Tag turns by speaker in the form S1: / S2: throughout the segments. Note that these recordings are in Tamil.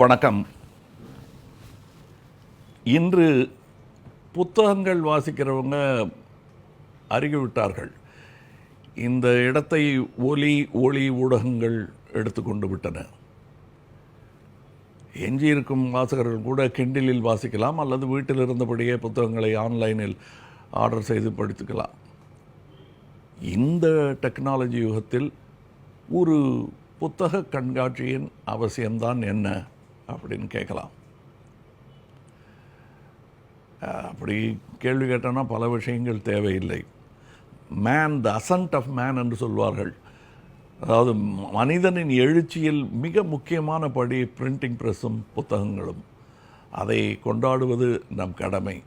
S1: வணக்கம். இன்று புத்தகங்கள் வாசிக்கிறவங்க அறிவிவிட்டார்கள். இந்த இடத்தை ஒளி ஊடகங்கள் எடுத்துக்கொண்டு விட்டன. எஞ்சியிருக்கும் வாசகர்கள் கூட கிண்டிலில் வாசிக்கலாம் அல்லது வீட்டில் இருந்தபடியே புத்தகங்களை ஆன்லைனில் ஆர்டர் செய்து படித்துக்கலாம். இந்த டெக்னாலஜி யுகத்தில் ஒரு புத்தக கண்காட்சியின் அவசியம்தான் என்ன அப்படின்னு கேட்கலாம். அப்படி கேள்வி கேட்டோன்னா பல விஷயங்கள் தேவையில்லை. மேன், த அசன்ட் ஆஃப் மேன் என்று சொல்வார்கள். அதாவது மனிதனின் எழுச்சியில் மிக முக்கியமான படி பிரிண்டிங் ப்ரெஸ்ஸும் புத்தகங்களும். அதை கொண்டாடுவது நம் கடமை.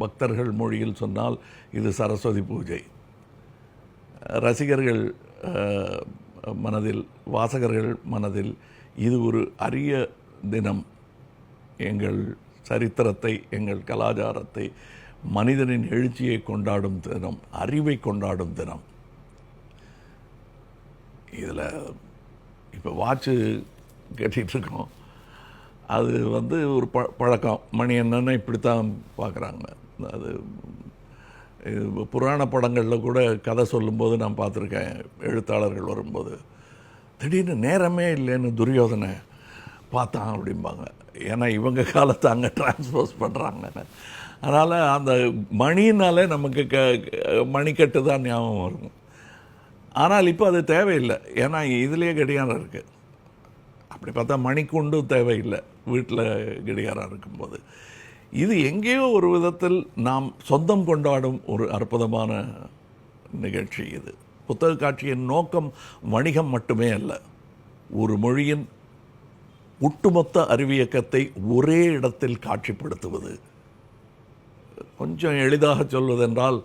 S1: பக்தர்கள் மொழியில் சொன்னால் இது சரஸ்வதி பூஜை. ரசிகர்கள் மனதில், வாசகர்கள் மனதில் இது ஒரு அரிய தினம். எங்கள் சரித்திரத்தை, எங்கள் கலாச்சாரத்தை, மனிதனின் எழுச்சியை கொண்டாடும் தினம், அறிவை கொண்டாடும் தினம். இதில் இப்போ வாட்சு கேட்டுட்ருக்கோம். அது ஒரு பழக்கம். மணி என்னென்னா இப்படித்தான் பார்க்குறாங்க. அது புராண படங்களில் கூட கதை சொல்லும்போது நான் பார்த்துருக்கேன். எழுத்தாளர்கள் வரும்போது திடீர்னு நேரமே இல்லைன்னு துரியோதனை பார்த்தான் அப்படிம்பாங்க. ஏன்னா இவங்க காலத்தை அங்கே டிரான்ஸ்போஸ் பண்ணுறாங்க. அதனால் அந்த மணினாலே நமக்கு மணிக்கட்டு தான் ஞாபகம் வரும். ஆனால் இப்போ அது தேவையில்லை. ஏன்னா இதுலேயே கடிகாரம் இருக்குது. அப்படி பார்த்தா மணிக்குண்டும் தேவையில்லை வீட்டில் கடிகாரம் இருக்கும்போது. இது எங்கேயோ ஒரு விதத்தில் நாம் சொந்தம் கொண்டாடும் ஒரு அற்புதமான நிகழ்ச்சி இது. புத்தக காட்சியின் நோக்கம் வணிகம் மட்டுமே அல்ல. ஒரு மொழியின் ஒட்டுமொத்த அறிவியக்கத்தை ஒரே இடத்தில் காட்சிப்படுத்துவது. கொஞ்சம் எளிதாக சொல்வதென்றால்,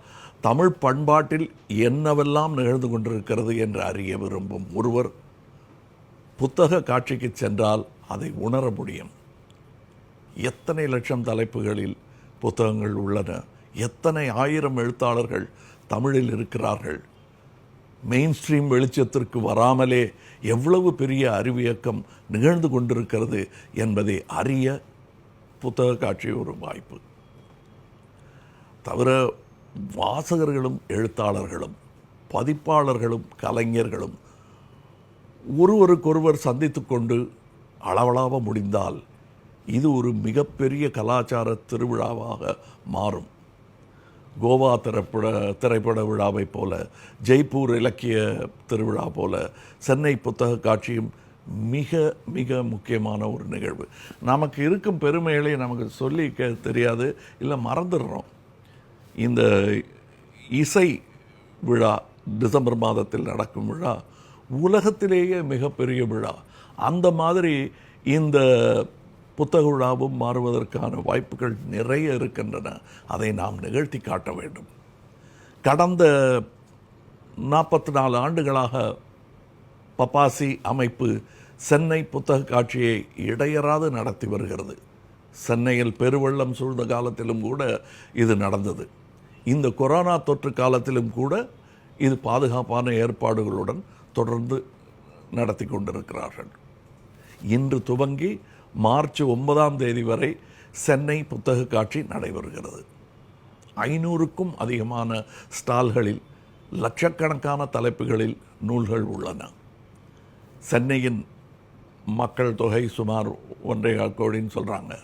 S1: தமிழ் பண்பாட்டில் என்னவெல்லாம் நிகழ்ந்து கொண்டிருக்கிறது என்று அறிய விரும்பும் ஒருவர் புத்தக காட்சிக்கு சென்றால் அதை உணர முடியும். எத்தனை லட்சம் தலைப்புகளில் புத்தகங்கள் உள்ளன, எத்தனை ஆயிரம் எழுத்தாளர்கள் தமிழில் இருக்கிறார்கள், மெயின் ஸ்ட்ரீம் வெளிச்சத்திற்கு வராமலே எவ்வளவு பெரிய அறிவியக்கம் நிகழ்ந்து கொண்டிருக்கிறது என்பதை அறிய புத்தக காட்சி ஒரு வாய்ப்பு. தவிர வாசகர்களும் எழுத்தாளர்களும் பதிப்பாளர்களும் கலைஞர்களும் ஒருவருக்கொருவர் சந்தித்து கொண்டு அளவளாவ முடிந்தால் இது ஒரு மிகப்பெரிய கலாச்சார திருவிழாவாக மாறும். கோவா திரைப்பட விழாவை போல, ஜெய்ப்பூர் இலக்கிய திருவிழா போல சென்னை புத்தக காட்சியும் மிக மிக முக்கியமான ஒரு நிகழ்வு. நமக்கு இருக்கும் பெருமைகளை நமக்கு சொல்லி தெரியாது, இல்லை மறந்துடுறோம். இந்த இசை விழா டிசம்பர் மாதத்தில் நடக்கும் விழா உலகத்திலேயே மிகப்பெரிய விழா. அந்த மாதிரி இந்த புத்தக விழாவும் மாறுவதற்கான வாய்ப்புகள் நிறைய இருக்கின்றன. அதை நாம் நிகழ்த்தி காட்ட வேண்டும். கடந்த 44 ஆண்டுகளாக பப்பாசி அமைப்பு சென்னை புத்தக காட்சியை இடையறாது நடத்தி வருகிறது. சென்னையில் பெருவெள்ளம் சூழ்ந்த காலத்திலும் கூட இது நடந்தது. இந்த கொரோனா தொற்று காலத்திலும் கூட இது பாதுகாப்பான ஏற்பாடுகளுடன் தொடர்ந்து நடத்தி கொண்டிருக்கிறார்கள். இன்று துவங்கி மார்ச் 9ஆம் தேதி வரை சென்னை புத்தக காட்சி நடைபெறுகிறது. 500க்கும் அதிகமான ஸ்டால்களில் லட்சக்கணக்கான தலைப்புகளில் நூல்கள் உள்ளன. சென்னையின் மக்கள் தொகை சுமார் 1.25 கோடின்னு சொல்கிறாங்க.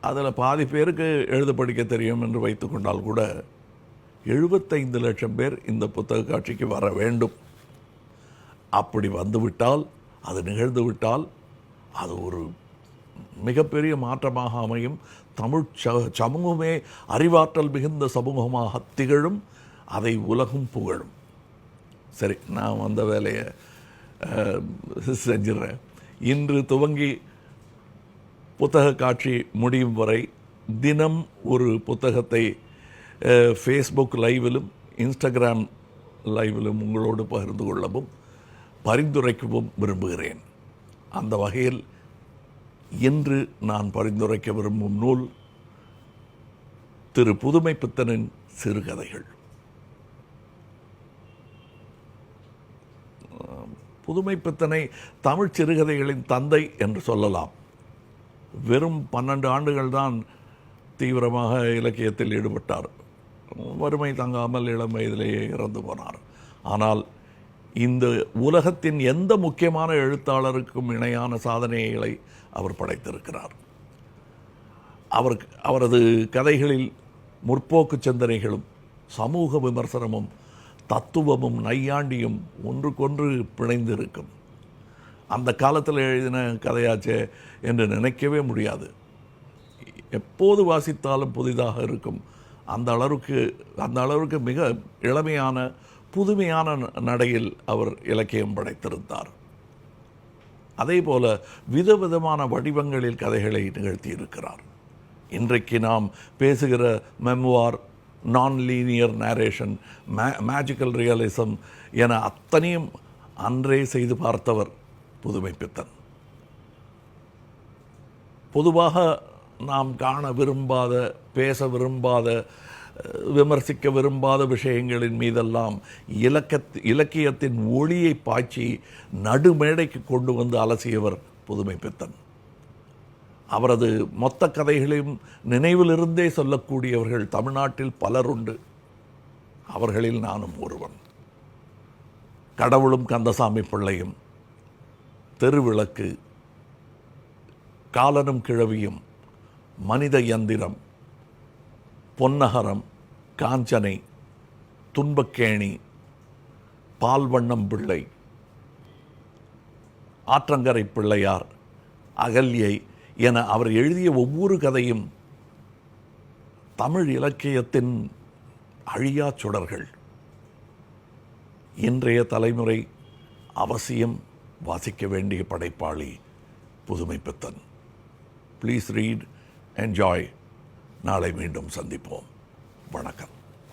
S1: அதில் பாதி பேருக்கு எழுத படிக்க தெரியும் என்று வைத்து கொண்டால் கூட 75 லட்சம் பேர் இந்த புத்தக காட்சிக்கு வர வேண்டும். அப்படி வந்துவிட்டால், அது நிகழ்ந்துவிட்டால் அது ஒரு மிகப்பெரிய மாற்றமாக அமையும். தமிழ் சமூகமே அறிவாற்றல் மிகுந்த சமூகமாக திகழும். அதை உலகும் புகழும். சரி, நான் வந்த வேலையை செஞ்சிடறேன். இன்று துவங்கி புத்தக காட்சி முடியும் வரை தினம் ஒரு புத்தகத்தை ஃபேஸ்புக் லைவிலும் இன்ஸ்டாகிராம் லைவிலும் உங்களோடு பகிர்ந்து கொள்ளவும் பரிந்துரைக்கவும் விரும்புகிறேன். அந்த வகையில் இன்று நான் பரிந்துரைக்க விரும்பும் நூல் திரு புதுமைப்பித்தனின் சிறுகதைகள். புதுமைப்பித்தனை தமிழ் சிறுகதைகளின் தந்தை என்று சொல்லலாம். வெறும் 12 ஆண்டுகள் தான் தீவிரமாக இலக்கியத்தில் ஈடுபட்டார். வறுமை தாங்காமல் இளம் வயதிலேயே இறந்து போனார். ஆனால் இந்த உலகத்தின் எந்த முக்கியமான எழுத்தாளருக்கும் இணையான சாதனைகளை அவர் படைத்திருக்கிறார். அவரது கதைகளில் முற்போக்கு சிந்தனைகளும் சமூக விமர்சனமும் தத்துவமும் நையாண்டியும் ஒன்றுக்கொன்று பிணைந்திருக்கும். அந்த காலத்தில் எழுதின கதையாச்சே என்று நினைக்கவே முடியாது. எப்போது வாசித்தாலும் புதிதாக இருக்கும். அந்த அளவுக்கு மிக இளமையான புதுமையான நடையில் அவர் இலக்கியம் படைத்திருந்தார். அதே போல விதவிதமான வடிவங்களில் கதைகளை நிகழ்த்தியிருக்கிறார். இன்றைக்கு நாம் பேசுகிற மெமோவார், நான் லீனியர் நேரேஷன், மேஜிக்கல் ரியலிசம் என அத்தனையும் அன்றே செய்து பார்த்தவர் புதுமைப்பித்தன். பொதுவாக நாம் காண விரும்பாத, பேச விரும்பாத, விமர்சிக்க விரும்பாத விஷயங்களின் மீதெல்லாம் இலக்கியத்தின் ஒளியை பாய்ச்சி நடுமேடைக்கு கொண்டு வந்து அலசியவர் புதுமைப்பித்தன். அவரது மொத்த கதைகளையும் நினைவிலிருந்தே சொல்லக்கூடியவர்கள் தமிழ்நாட்டில் பலருண்டு. அவர்களில் நானும் ஒருவன். கடவுளும் கந்தசாமி பிள்ளையும், தெருவிளக்கு, காலனும் கிழவியும், மனித யந்திரம், பொன்னகரம், காஞ்சனை, துன்பக்கேணி, பால்வண்ணம் பிள்ளை, ஆற்றங்கரை பிள்ளையார், அகல்யை என அவர் எழுதிய ஒவ்வொரு கதையும் தமிழ் இலக்கியத்தின் அழியா சுடர்கள். இன்றைய தலைமுறை அவசியம் வாசிக்க வேண்டிய படைப்பாளி புதுமைப்பித்தன். Please read, enjoy. நாளை மீண்டும் சந்திப்போம். வணக்கம்.